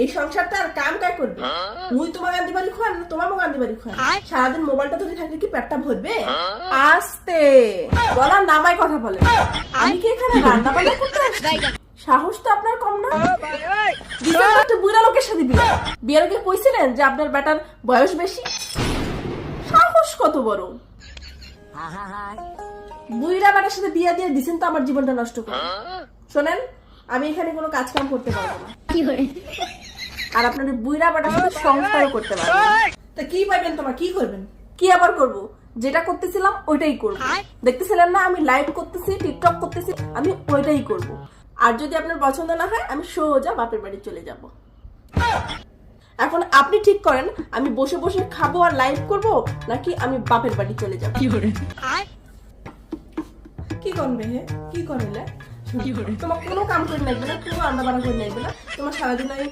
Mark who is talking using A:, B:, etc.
A: এই সংসারটা আর কাম কাজ করবে? মুই তোমার গান্ধী বাড়ি খান না তোমার গান্ধী বাড়ি খান? সারাদিন মোবাইলটা ধরে থাকলে কি পেটটা ভরবে? আস্তে বলার নামায় কথা বলে। আমি কি এখানে রান্না বান্না করতে আসছি? সাহস তো আপনার কম না। বুড়া লোকের সাথে বিয়ের আগে কইছিলেন যে আপনার বেটার বয়স বেশি? সাহস কত বড়! বুইরা বেটার সাথে বিয়ে দিয়ে দিছেন তো আমার জীবনটা নষ্ট করে। শোনেন, আমি এখানে কোনো কাজ কাম করতে পারবো না, আর আপনার বুইরা বেটার সাথে সংসারও করতে পারবো না। তা কি পাইবেন? তোমার কি করবেন? কি আবার করব? যেটা করতেছিলাম ওইটাই করব। দেখতেছিলেন না আমি লাইভ করতেছি, টিকটক করতেছি, আমি ওইটাই করব। আর যদি আপনার পছন্দ না হয় আমি সোজা বাপের বাড়ি চলে যাব। এখন আপনি ঠিক করেন, আমি বসে বসে খাবো আর লাইভ করব, নাকি আমি বাপের বাড়ি চলে যাব? কি করবে? কি করলে? তোমার কোনো কাম করে লাগবে না, কোনো রান্না বান্না করে লাগবে না। তোমার সারাদিন আমি